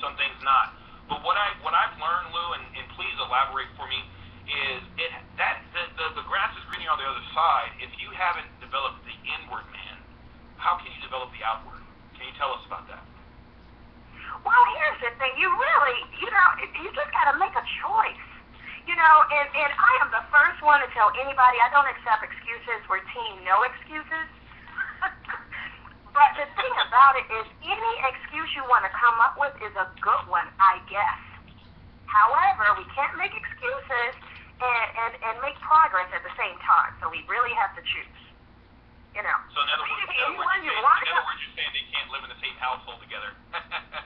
some things not. But what I've learned, Lou, and please elaborate for me, is the grass is greener on the other side. If you haven't developed the inward man, how can you develop the outward? Can you tell us about that? Well, here's the thing. You really, you just got to make a choice. And I am the first one to tell anybody I don't accept excuses. We're team no excuses. But the thing about it is any excuse you want to come up with is a good one, I guess. However, we can't make excuses and make progress at the same time. So we really have to choose. So in other words, you're saying they can't live in the same household together.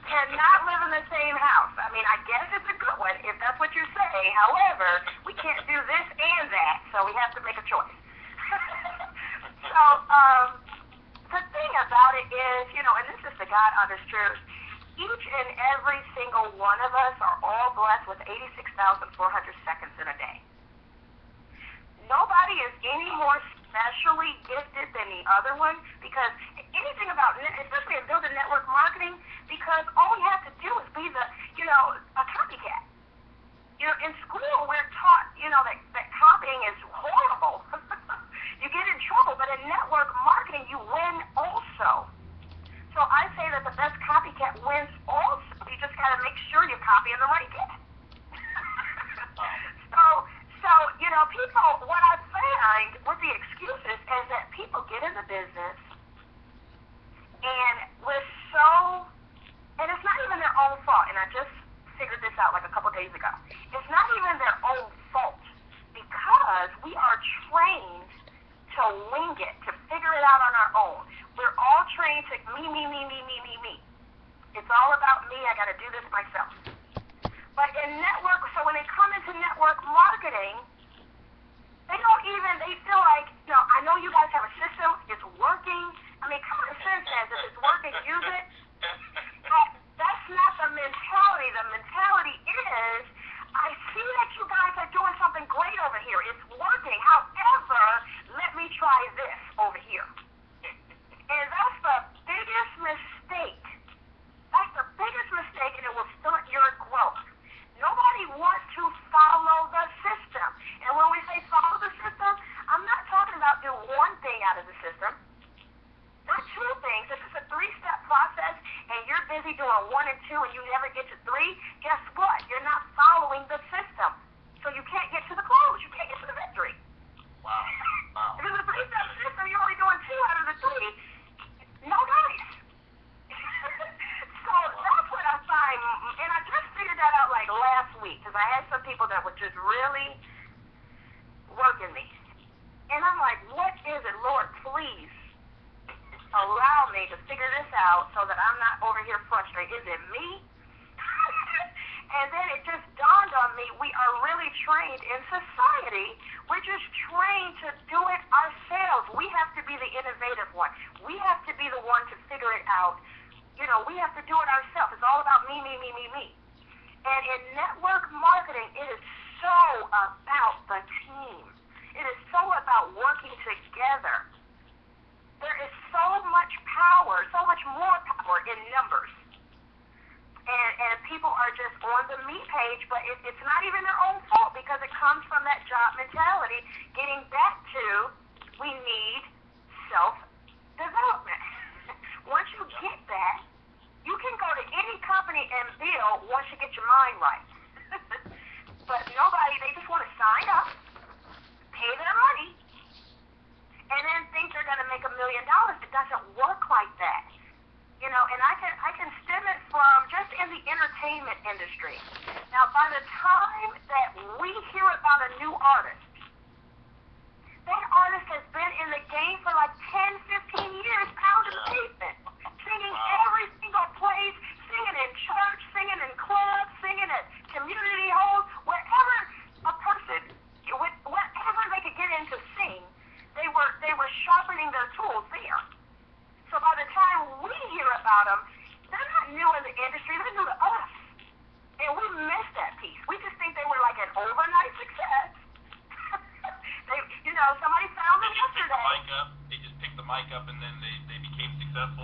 Cannot live in the same house. I mean, I guess it's a good one if that's what you say. However, we can't do this and that, so we have to make a choice. So the thing about it is, and this is the God honest truth, each and every single one of us are all blessed with 86,400 seconds in a day. Nobody is any more specially gifted than the other one, because anything about, especially in building network marketing, because all we have to do is be a copycat. In school we're taught, that copying is horrible. You get in trouble, but in network marketing you win also. So I say that the best copycat wins also. You just got to make sure you're copying the right cat. So, people, what I find with the excuses is that people get in the business and and it's not even their own fault, and I just figured this out like a couple days ago. It's not even their own fault because we are trained to wing it, to figure it out on our own. We're all trained to me. It's all about me. I got to do this myself. But in so when they come into network marketing, they feel like, I know you guys have a system, it's working. I mean, common sense says if it's working, use it. But that's not the mentality. The mentality is, I see that you guys are doing something great over here. It's working. However, let me try this over here. And that's the biggest mistake. That's the biggest mistake, and it will stunt your growth. Nobody wants to follow the system. And when we say follow the system, I'm not talking about do one thing out of the system. Not two things. If it's a 3-step process and you're busy doing 1 and 2 and you never get to 3, guess what? You're not following the system. So you can't get to the close. You can't get to the victory. Wow. If it's a 3-step system, you're only doing 2 out of the 3. No dice. So that's what I find. And I just figured that out like last week because I had some people that were just really working me. And I'm like, what is it, Lord, please allow me to figure this out so that I'm not over here frustrated. Is it me? And then it just dawned on me, we are really trained in society. We're just trained to do it ourselves. We have to be the innovative one. We have to be the one to figure it out. We have to do it ourselves. It's all about me. And in network marketing, it is so about the team. It is so about working together. There is so much power, so much more power in numbers. And people are just on the me page, but it's not even their own fault because it comes from that job mentality. Getting back to, we need self-development. Once you get that, you can go to any company and build once you get your mind right. But nobody, they just want to sign up, pay their money, and then think they're going to make $1 million. It doesn't work like that. And I can stem it from just in the entertainment industry. Now, by the time that we hear about a new artist, that artist has been in the game for like 10, 15 years, pounding the pavement, singing every single place, singing in church, singing in clubs, singing at community halls, wherever a person, wherever they could get in to sing, they were sharpening their tools there. So by the time we hear about them, they're not new in the industry, they're new to us. And we missed that piece. We just think they were like an overnight success. Somebody found them yesterday. They just picked the mic up and then they became successful.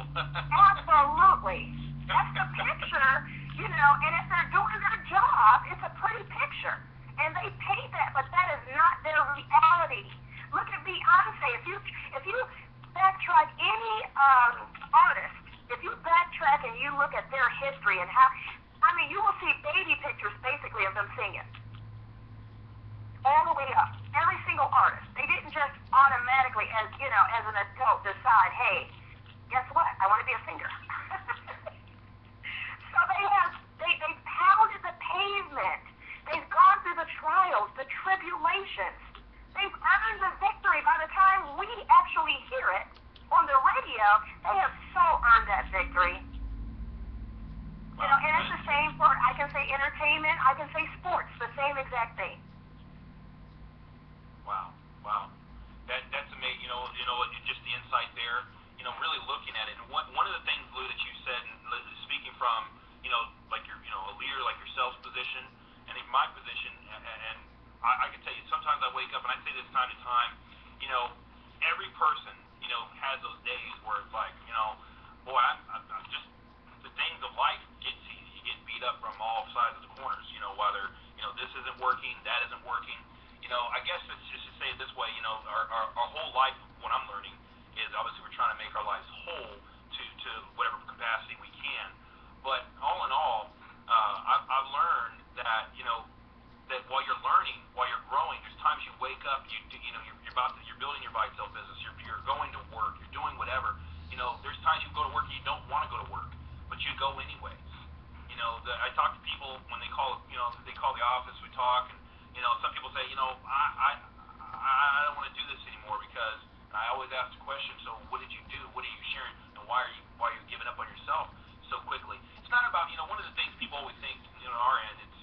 And if they're doing their job, it's a pretty picture. And they pay that, but that is not their reality. Look at Beyonce. If you backtrack any artist, if you backtrack and you look at their history and how, you will see baby pictures basically of them singing. All the way up. Every single artist. They didn't just automatically, as an adult, decide, hey, guess what? I want to be a singer. So they've pounded the pavement. They've gone through the trials, the tribulations. They've earned the victory. By the time we actually hear it on the radio, they have so earned that victory. And it's the same for, I can say entertainment, I can say sports, the same exact thing. Wow. That's amazing. Just the insight there. Really looking at it. And one of the things, Lou, that you said, speaking from, like you're, a leader like yourself's position, and in my position, and I can tell you, sometimes I wake up and I say this time to time. Every person, has those days where it's like, boy, I'm just the things of life get to you. You get beat up from all sides of the corners. Whether this isn't working, that isn't working. I guess it's just to say it this way, our whole life, what I'm learning is obviously we're trying to make our lives whole to whatever capacity we can. But all in all, I've learned that, that while you're learning, while you're growing, there's times you wake up, you're building your vitel business, you're going to work, you're doing whatever. There's times you go to work and you don't want to go to work, but you go anyways. I talk to people when they call, they call the office, we talk, and some people say, I don't want to do this anymore because I always ask the question, so what did you do? What are you sharing? And why are you giving up on yourself so quickly? It's not about, one of the things people always think, on our end, it's,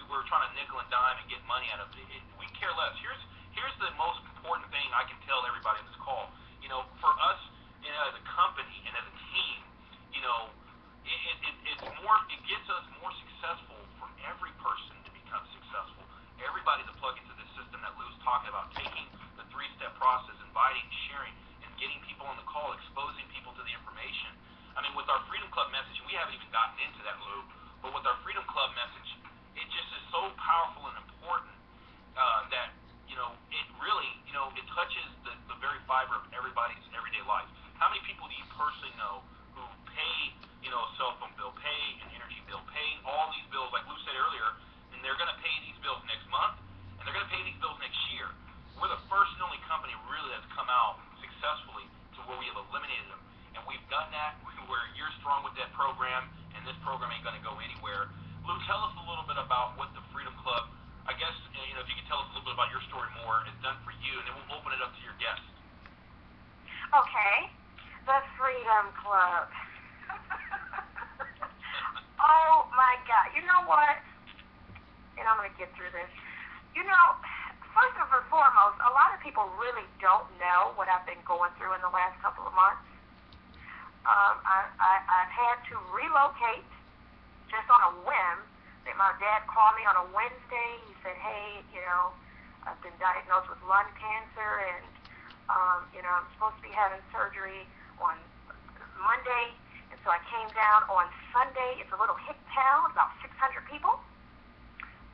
we're trying to nickel and dime and get money out of it. We care less. Here's the most important thing I can tell everybody on this call. For us, as a company and as a team, it gets us more successful for every person to become successful. Everybody's a plug into this system that Lou's talking about, taking the 3-step process, inviting, sharing, and getting people on the call, exposing people to the information. With our Freedom Club message, we haven't even gotten into that, Lou, but with our Freedom Club message, it just is so powerful and important that, it really, it touches the very fiber of everybody's everyday life. How many people do you personally know who pay, a cell phone bill, pay an energy bill, pay all these bills, like Lou said earlier, and they're going to pay these bills next month, and they're going to pay these bills next year. We're the first and only company really that's come out successfully to where we have eliminated them. And we've done that where you're strong with that program, and this program ain't going to go anywhere. Lou, tell us a little bit about what the Freedom Club, I guess, if you could tell us a little bit about your story more, has done for you, and then we'll open it up to your guests. Okay. The Freedom Club. Oh, my God. You know what? And I'm going to get through this. First and foremost, a lot of people really don't know what I've been going through in the last couple of months. I've had to relocate just on a whim. My dad called me on a Wednesday. He said, hey, I've been diagnosed with lung cancer, and, I'm supposed to be having surgery on Monday. And so I came down on Sunday. It's a little hick town, about 600 people.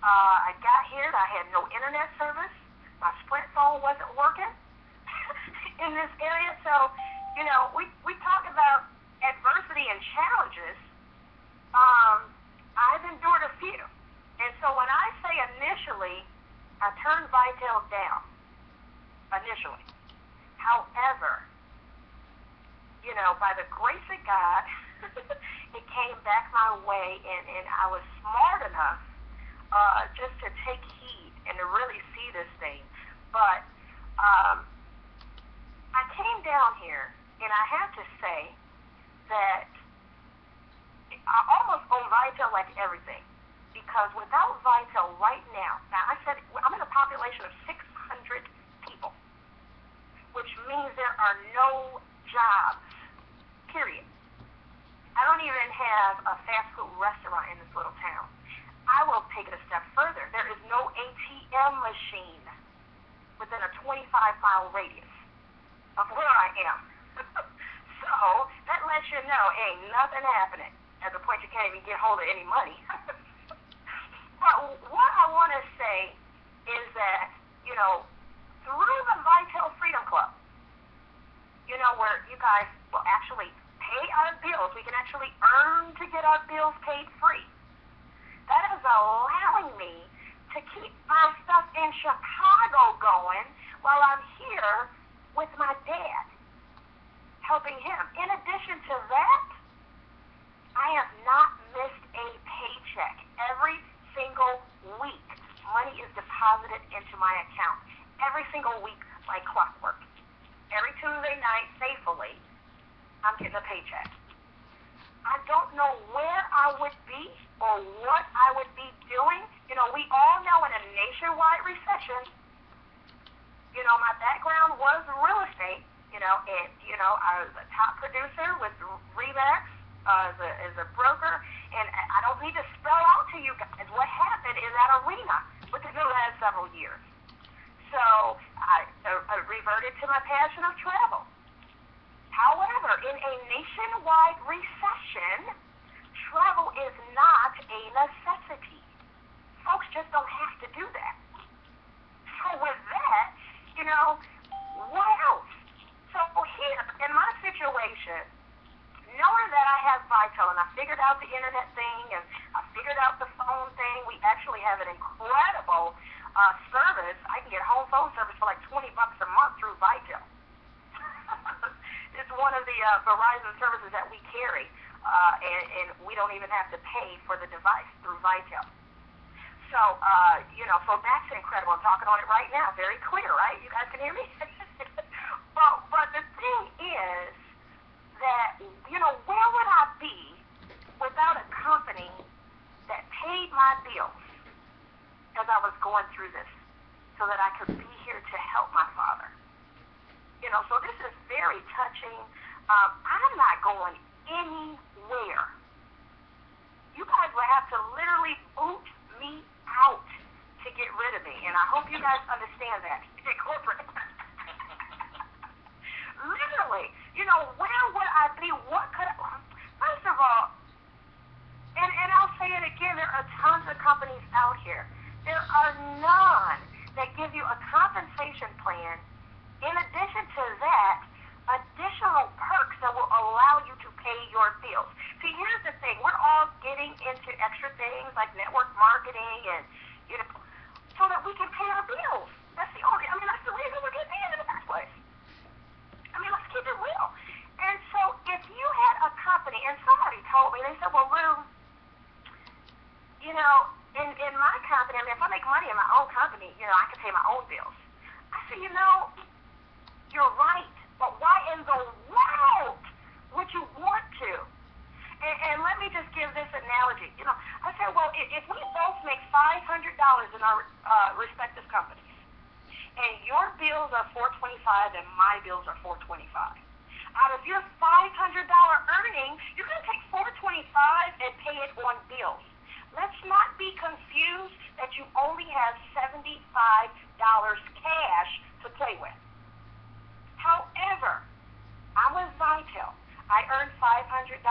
I got here, and I had no internet service. My Sprint phone wasn't working in this area. So, we talk about adversity and challenges. I've endured a few. And so when I say initially, I turned vitel down. Initially. However, by the grace of God, it came back my way, and I was smart enough just to take heed and to really see this thing. But I came down here, and I have to say that I almost own vitel like everything, because without vitel right now I said I'm in a population of 600 people, which means there are no jobs, period. I don't even have a fast food restaurant in this little town. I will take it a step further. There is no ATM machine within a 25-mile radius of where I am. So that lets you know ain't nothing happening at the point you can't even get hold of any money. But what I want to say is that, through the Vitel Freedom Club, where you guys will actually pay our bills, we can actually earn to get our bills paid free. That is allowing me to keep my stuff in Chicago going while I'm here with my dad, helping him. In addition to that, I have not missed a paycheck. Every single week, money is deposited into my account. Every single week, like clockwork. Every Tuesday night, faithfully, I'm getting a paycheck. I don't know where I would be or what I would be doing. We all know in a nationwide recession, my background was real estate, and, I was a top producer with Remax as a broker, and I don't need to spell out to you guys what happened in that arena within the last several years. So I reverted to my passion of travel. However, in a nationwide recession, travel is not a necessity. Folks just don't have to do that. So with that, what else? So here, in my situation, knowing that I have Vitel and I figured out the internet thing and I figured out the phone thing, we actually have an incredible service. I can get home phone service for like $20 a month through Vitel. It's one of the Verizon services that we carry, and we don't even have to pay for the device through Vitel. So, so that's incredible. I'm talking on it right now, very clear, right? You guys can hear me? But the thing is that, where would I be without a company that paid my bills as I was going through this so that I could be here to help my father? So this is very touching. I'm not going anywhere. You guys will have to literally boot me out to get rid of me, and I hope you guys understand that. Corporate. Literally, where would I be? What could I, first of all, and I'll say it again, there are tons of companies out here. There are none that give you a compensation plan. In addition to that, additional perks that will allow you to pay your bills. See, here's the thing. We're all getting into extra things like network marketing and, so that we can pay our bills. That's that's the reason we're getting in the first place. Let's keep it real. And so if you had a company, and somebody told me, they said, well, Lou, in my company, if I make money in my own company, I can pay my own bills. I said, you're right, but why in the world would you want to? And let me just give this analogy. I said, well, if we both make $500 in our respective companies, and your bills are $425 and my bills are $425, out of your $500 earning, you're going to take $425 and pay it on bills. Let's not be confused that you only have $75 cash to play with. However, I'm with Vitel. I earn $500.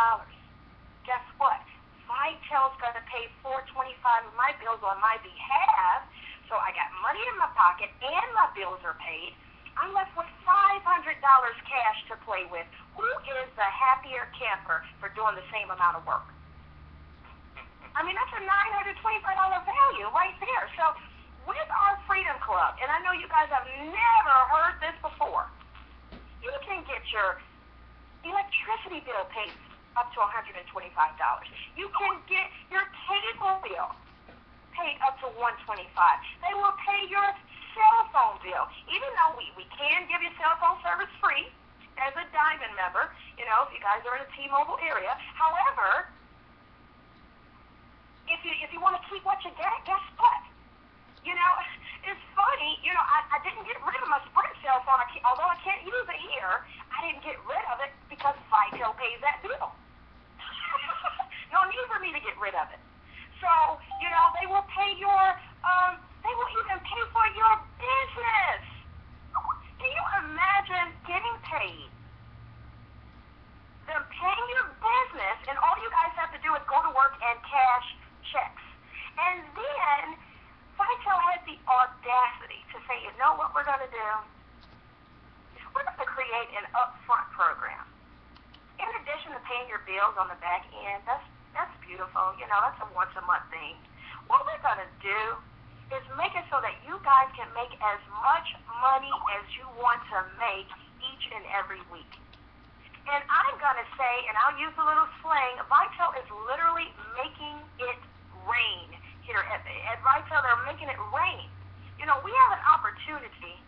Guess what? Vitel's going to pay $425 of my bills on my behalf, so I got money in my pocket and my bills are paid. I'm left with $500 cash to play with. Who is the happier camper for doing the same amount of work? That's a $925 value right there. So with our Freedom Club, and I know you guys have never heard this before, you can get your electricity bill paid up to $125. You can get your cable bill paid up to $125. They will pay your cell phone bill. Even though we can give you cell phone service free as a Diamond member, if you guys are in the T-Mobile area. However, if you want to keep what you get, guess what? It's funny, I didn't get rid of my Sprint cell phone. Although I can't use it here, I didn't get rid of it because Vitel pays that bill. No need for me to get rid of it. So, they will pay they will even pay for your business. Can you imagine getting paid? Them paying your business, and all you guys have to do is go to work and create an upfront program. In addition to paying your bills on the back end, that's beautiful. You know, that's a once a month thing. What we're gonna do is make it so that you guys can make as much money as you want to make each and every week. And I'm gonna say, and I'll use a little slang, Vitel is literally making it rain here at Vitel. They're making it rain. You know, we have an opportunity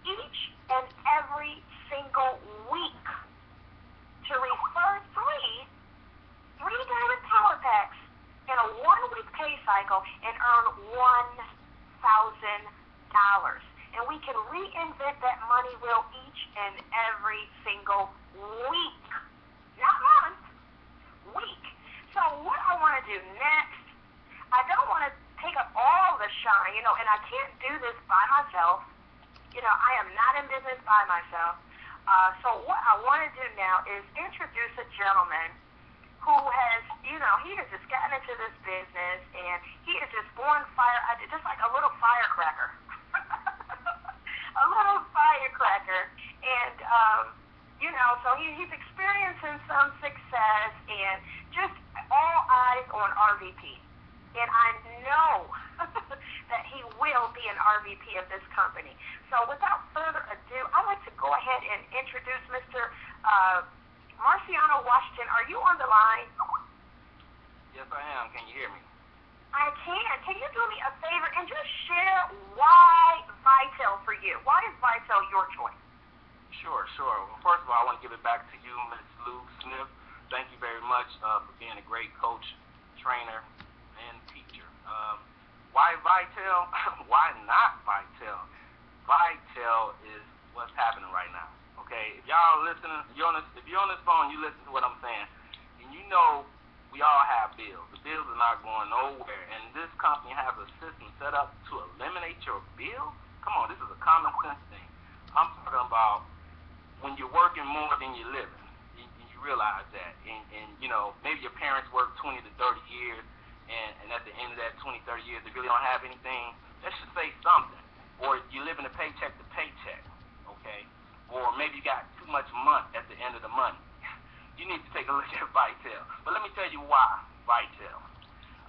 each and every single week to refer three diamond power packs in a 1 week pay cycle and earn $1,000. And we can reinvent that money wheel each and every single week. Not month, week. So what I want to do next, I don't want to take up all the shine, you know, and I can't do this by myself. You know, I am not in business by myself. So what I want to do now is introduce a gentleman who has, you know, he has just gotten into this business and he is just born fire, just like a little firecracker. A little firecracker. And, you know, so he's experiencing some success and just all eyes on RVP. And I know that he will be an RVP of this company. So without further ado, I'd like to go ahead and introduce Mr. Marciano Washington. Are you on the line? Yes, I am. Can you hear me? I can. Can you do me a favor and just share why Vitel for you? Why is Vitel your choice? Sure. Well, first of all, I want to give it back to you, Ms. Lou Smith. Thank you very much for being a great coach, trainer, and teacher. Why Vitel? Why not Vitel? Vitel is what's happening right now. Okay, if y'all listening, if you're on this phone, you listen to what I'm saying, and you know we all have bills. The bills are not going nowhere, and this company has a system set up to eliminate your bills. Come on, this is a common sense thing. I'm talking about when you're working more than you're living. You realize that, and you know, maybe your parents work 20 to 30 years, and at the end of that 20, 30 years, they really don't have anything. That should say something. Or you live in a paycheck to paycheck, okay? Or maybe you got too much month at the end of the month. You need to take a look at Vitel. But let me tell you why Vitel.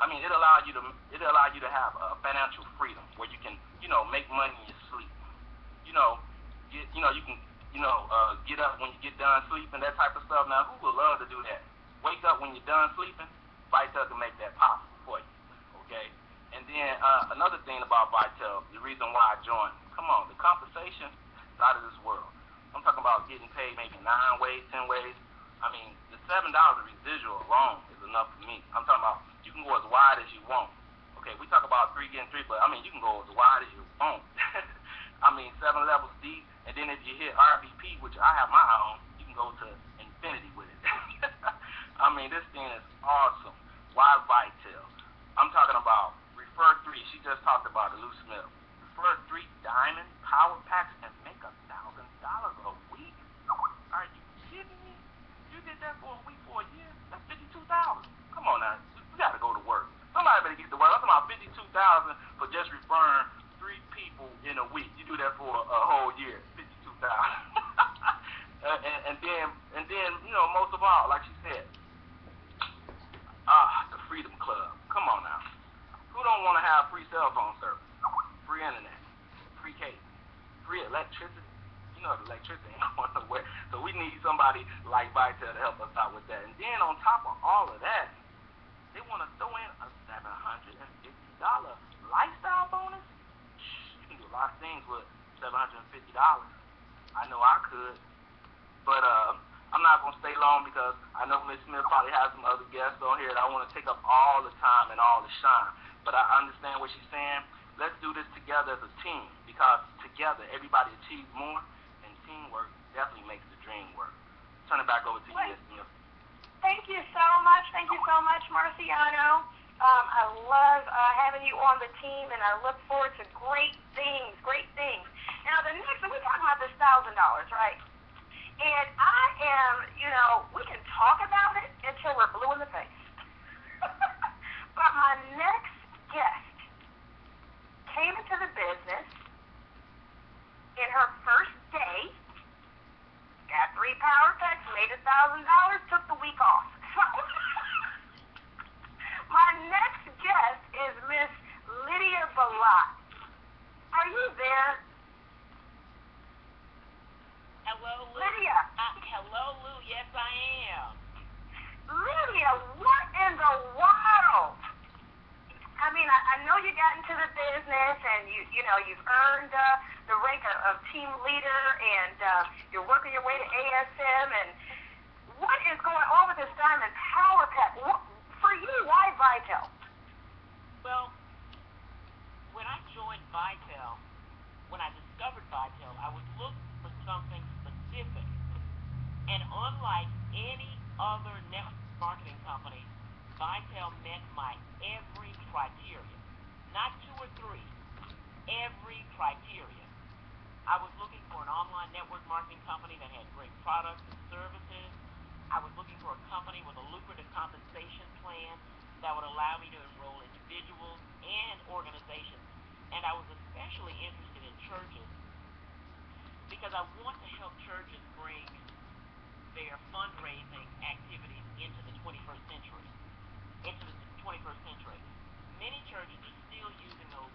I mean, it allows you to have financial freedom where you can, you know, make money in your sleep. You can get up when you get done sleeping, that type of stuff. Now, who would love to do that? Wake up when you're done sleeping. Vitel can make that possible for you, okay? And then another thing about Vitel, the reason why I joined, come on, the compensation is out of this world. I'm talking about getting paid maybe 9 ways, 10 ways. I mean, the $7 residual alone is enough for me. I'm talking about you can go as wide as you want. Okay, we talk about 3 getting 3, but I mean, you can go as wide as you want. I mean, 7 levels deep, and then if you hit RVP, which I have my own, you can go to infinity with it. I mean, this thing is awesome. Why Vitel? I'm talking about refer 3. She just talked about it, Lou Smith. Refer 3 diamond power packs and make $1,000 a week. Are you kidding me? You did that for a week, for a year? That's $52,000. Come on now, we got to go to work. Somebody better get to work. I'm talking about $52,000 for just referring 3 people in a week. You do that for a whole year, $52,000. and then you know, most of all, like she said, the Freedom Club. Come on now. Who don't want to have free cell phone service, free internet, free cable, free electricity? You know, the electricity ain't going nowhere. So we need somebody like Vitel to help us out with that. And then on top of all of that, they want to throw in a $750 lifestyle bonus. You can do a lot of things with $750. I know I could. But I'm not going to stay long because I know Ms. Smith probably has some other guests on here, and I want to take up all the time and all the shine. But I understand what she's saying. Let's do this together as a team, because together everybody achieves more, and teamwork definitely makes the dream work. Turn it back over to you, Ms. Smith. Thank you so much. Thank you so much, Marciano. I love having you on the team, and I look forward to great things, great things. Now, the next one, we're talking about this $1,000, right? And I am, you know, we can talk about it until we're blue in the face. But my next guest came into the business in her first day, business, and you've earned the rank of team leader, and you're working your way to ASM. And what is going on with this Diamond Power Pack? For you, why Vitel? Well, when I joined Vitel, when I discovered Vitel, I was looking for something specific. And unlike any other network marketing company, Vitel met my every criteria. Not two or three, every criteria. I was looking for an online network marketing company that had great products and services. I was looking for a company with a lucrative compensation plan that would allow me to enroll individuals and organizations. And I was especially interested in churches because I want to help churches bring their fundraising activities into the 21st century. Many churches are still using those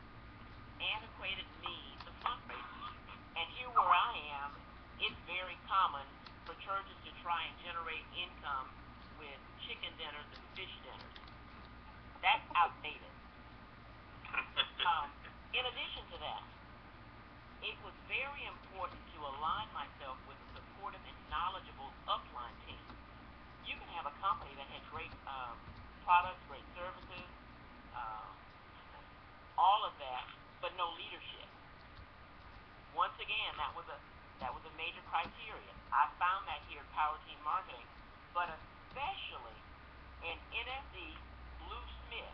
antiquated means of fundraising. And here where I am, it's very common for churches to try and generate income with chicken dinners and fish dinners. That's outdated. In addition to that, it was very important to align myself with a supportive and knowledgeable upline team. You can have a company that has great products, great services, all of that, but no leadership. Once again, that was a major criteria. I found that here at Power Team Marketing, but especially in NFD, Lou Smith.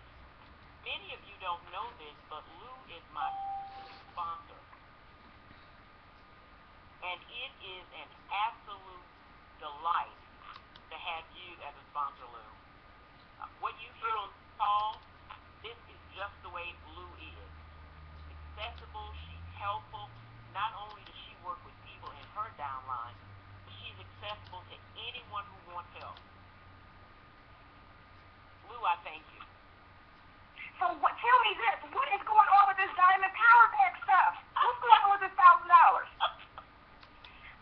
Many of you don't know this, but Lou is my sponsor. And it is an absolute delight to have you as a sponsor, Lou. What you hear on the call, this is just the way Lou is. Accessible, she's helpful. Not only does she work with people in her downline, but she's accessible to anyone who wants help. Lou, I thank you. So tell me this, what is going on with this Diamond Power Pack stuff? What's going on with this $1,000?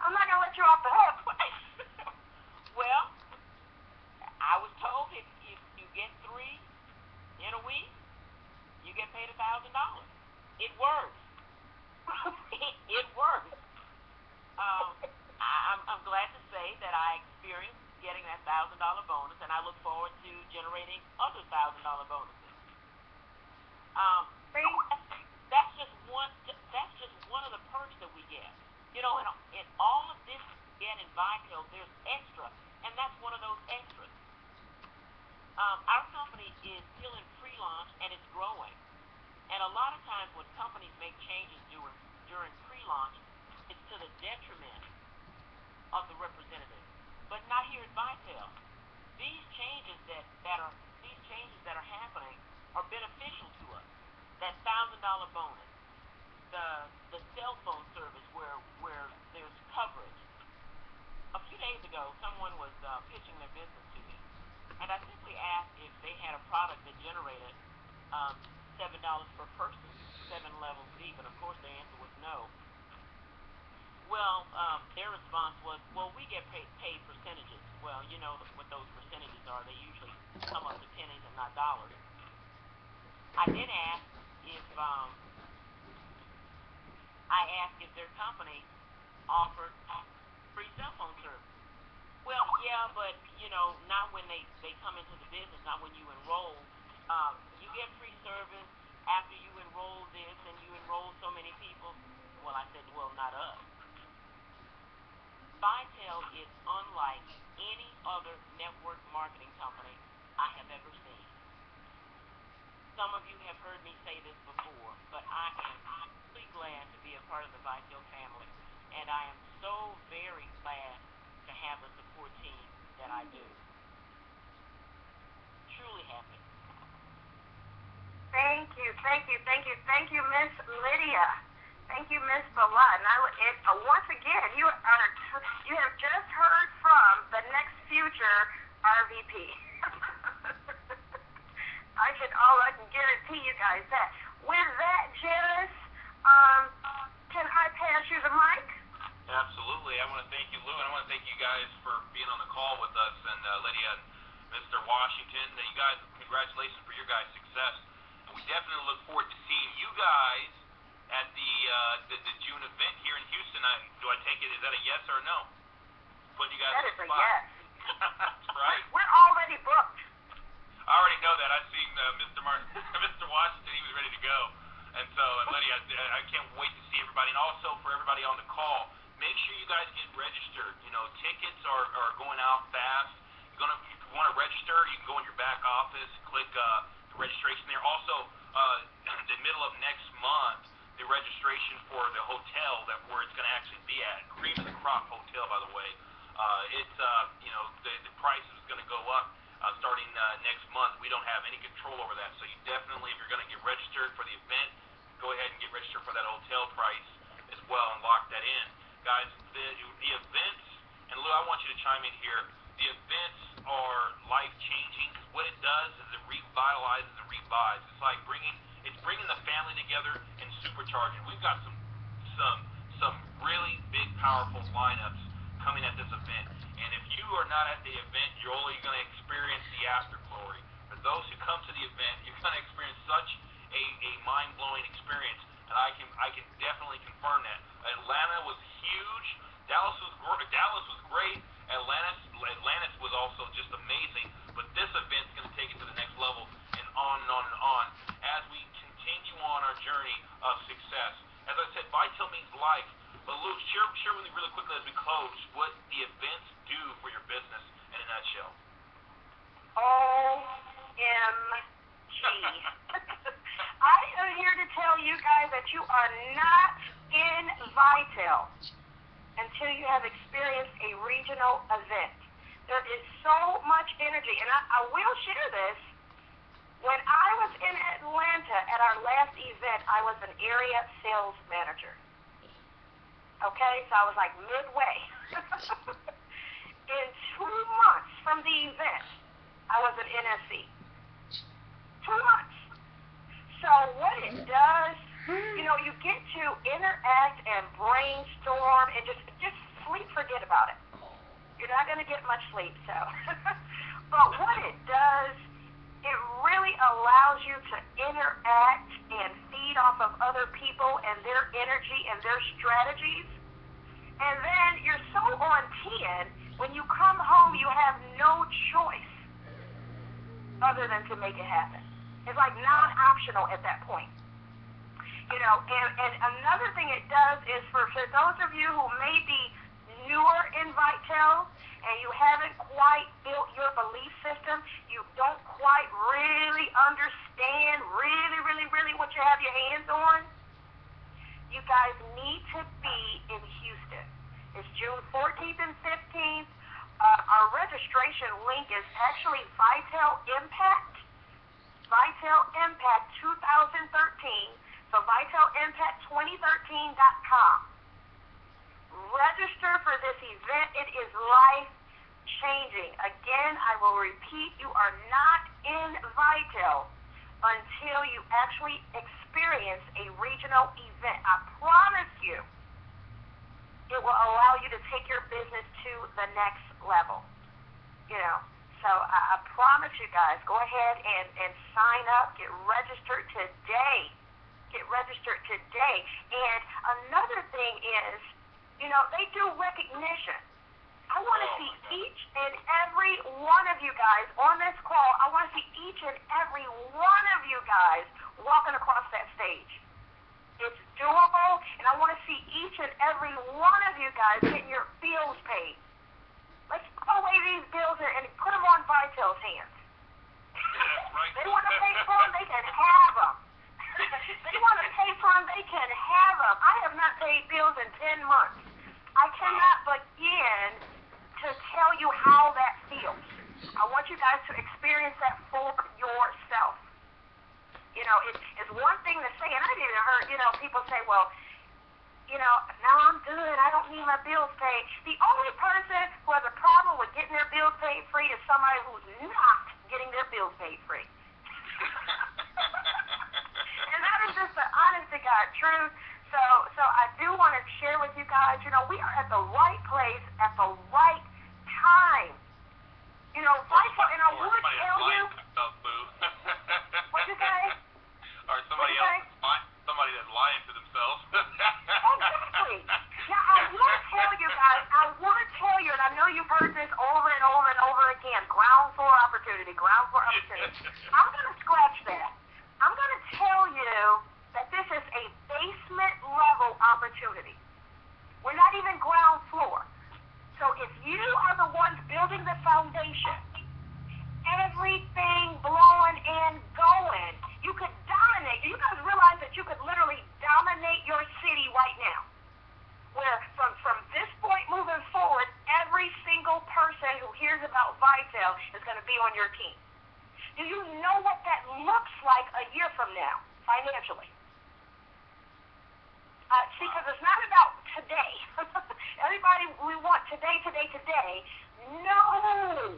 I'm not going to let you off the hook. Well, I was told if you get 3 in a week, you get paid $1,000. It works. It works. I'm glad to say that I experienced getting that $1,000 bonus, and I look forward to generating other $1,000 bonuses. That's just one of the perks that we get. In all of this we get in Vitel, there's extra, and that's one of those extras. Our company is still in pre-launch, and it's growing. And a lot of times when companies make changes during pre-launch, it's to the detriment of the representative. But not here at Vitel. These changes that are happening are beneficial to us. That $1,000 bonus, the cell phone service where there's coverage. A few days ago, someone was pitching their business to me, and I simply asked if they had a product that generated $7 per person, 7 levels deep, and of course the answer was no. Well, their response was, well, we get paid percentages. Well, you know what those percentages are. They usually come up to pennies and not dollars. I then asked if their company offered free cell phone service. Well, yeah, but, not when they come into the business, not when you enroll. You get free service after you enroll this and you enroll so many people. Well, I said, well, not us. Vitel is unlike any other network marketing company I have ever seen. Some of you have heard me say this before, but I am really glad to be a part of the Vitel family, and I am so very glad to have the support team that I do. Truly happy. Thank you, Miss Lydia. Thank you, Miss Ballot. And once again, you have just heard from the next future RVP. I can guarantee you guys that. With that, Janice, can I pass you the mic? Absolutely. I want to thank you, Lou, and I want to thank you guys for being on the call with us, and Lydia and Mr. Washington. You guys, congratulations for your guys' success. we definitely look forward to seeing you guys at the June event here in Houston. Do I take it? Is that a yes or a no? Putting you guys That on is the a spot. yes. That's right. We're already booked. I already know that. I've seen Mr. Mr. Washington. He was ready to go. And so, Lydia, I can't wait to see everybody. And also for everybody on the call, make sure you guys get registered. You know, tickets are going out fast. If you want to register, you can go in your back office, click the registration there. Also, the middle of next month, the registration for the hotel where it's going to actually be at, Cream of the Crop Hotel, by the way. It's the price is going to go up starting next month. We don't have any control over that, so you definitely, if you're going to get registered for the event, go ahead and get registered for that hotel price as well and lock that in, guys. The events, and Lou, I want you to chime in here. The events are life changing because what it does is it revitalizes and revives. It's like bringing the family together and supercharging. We've got some really big, powerful lineups coming at this event. And if you are not at the event, you're only going to experience the afterglory. For those who come to the event, you're going to experience such a mind-blowing experience. And I can definitely confirm that. Atlanta was huge. Dallas was great. Atlantis was also just amazing. But this event's going to take it to the next level, and on and on and on as we continue on our journey of success. As I said, vitel means life. But Lou, share with me really quickly as we close what the events do for your business in a nutshell. OMG. I am here to tell you guys that you are not in vitel until you have experienced a regional event. There is so much energy, and I will share this. When I was in Atlanta at our last event, I was an area sales manager. Okay, so I was like midway. In 2 months from the event, I was an NSC. 2 months. So what it does, you get to interact and brainstorm and just sleep, forget about it. You're not going to get much sleep, so. But what it does, it really allows you to interact and feed off of other people and their energy and their strategies. And then you're so on 10, when you come home, you have no choice other than to make it happen. It's like non-optional at that point. And another thing it does is for those of you who may be newer in vitel and you haven't quite built your belief system, you don't quite really understand really what you have your hands on, you guys need to be in Houston. It's June 14th and 15th. Our registration link is actually Vitel Impact 2013. So vitelimpact2013.com. Register for this event. It is life-changing. Again, I will repeat, you are not in vitel until you actually experience a regional event. I promise you, it will allow you to take your business to the next level. So I promise you guys, go ahead and sign up, get registered today. And another thing is, they do recognition. I want to see each and every one of you guys on this call. I want to see each and every one of you guys walking across that stage. It's doable, and I want to see each and every one of you guys getting your bills paid. Let's throw away these bills and put them on Vitel's hands. They want to pay for them, they can have them. They want to pay for them, they can have them. I have not paid bills in 10 months. I cannot begin to tell you how that feels. I want you guys to experience that for yourself. It's one thing to say, and I've even heard, people say, well, now I'm good. I don't need my bills paid. The only person who has a problem with getting their bills paid free is somebody who's not getting their bills paid free. And that is just the honest to God truth. So I do want to share with you guys, we are at the right place at the right time. Vitel, and I would tell you. What'd you say? I'm going to scratch that. I'm going to tell you that this is a basement level opportunity. We're not even ground floor. So if you are the ones building the foundation, everything blowing and going, you could dominate. You guys realize that you could literally dominate your city right now. Where from this point moving forward, every single person who hears about Vitel is going to be on your team. Do you know what that looks like a year from now, financially? See, because it's not about today. Everybody, we want today. No.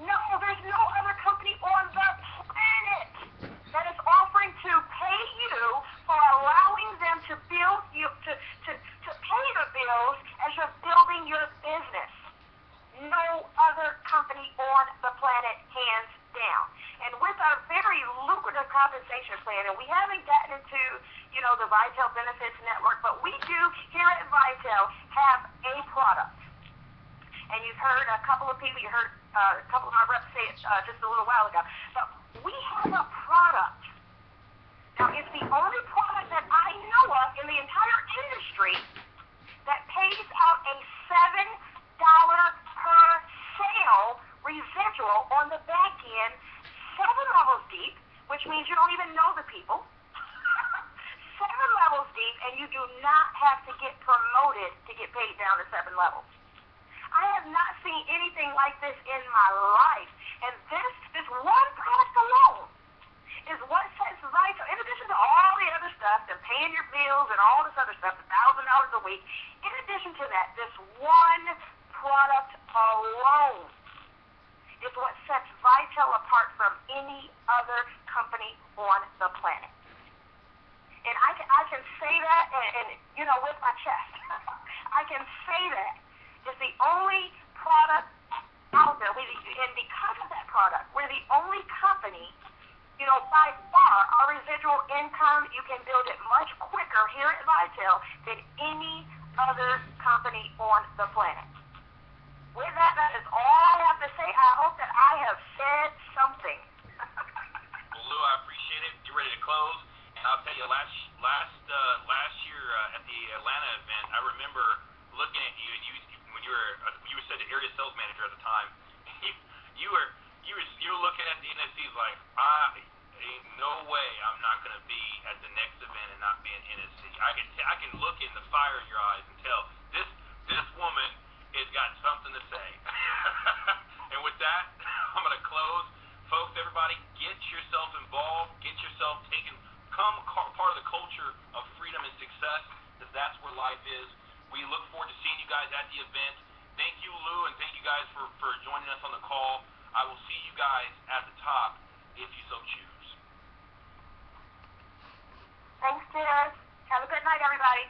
No, there's no other company on the planet that is offering to pay you for allowing them to build you, to pay the bills as you're building your business. No other company on the planet, hands down. And with our very lucrative compensation plan, and we haven't gotten into, the Vitel Benefits Network, but we do here at Vitel have a product. And you've heard a couple of people, you heard a couple of my reps say it just a little while ago, but we have a product. Now, it's the only product that I know of in the entire industry that pays out a $7 per sale residual on the back end, 7 levels deep, which means you don't even know the people. 7 levels deep, and you do not have to get promoted to get paid down to 7 levels. I have not seen anything like this in my life. And this one product alone is what sets Vitel, in addition to all the other stuff, the paying your bills and all this other stuff, $1,000 a week, in addition to that, this one product alone is what sets Vitel apart from any other company on the planet. And I can say that, and with my chest. I can say that. It's the only product out there. And because of that product, we're the only company, by far, our residual income, you can build it much quicker here at Vitel than any other company on the planet. With that, that is all I have to say. I hope that I have said something. Well, Lou, I appreciate it. Get ready to close. And I'll tell you, last year at the Atlanta event, I remember looking at you, and when you were such an area sales manager at the time, you were looking at the NSCs like, ain't no way I'm not going to be at the next event and not be an NSC. I can look in the fire in your eyes and tell this woman has got something to say. And with that, I'm going to close. Folks, everybody, get yourself involved, get yourself become part of the culture of freedom and success, because that's where life is. We look forward to seeing you guys at the event. Thank you, Lou, and thank you guys for joining us on the call. I will see you guys at the top if you so choose. Thanks, Tiz. Have a good night, everybody.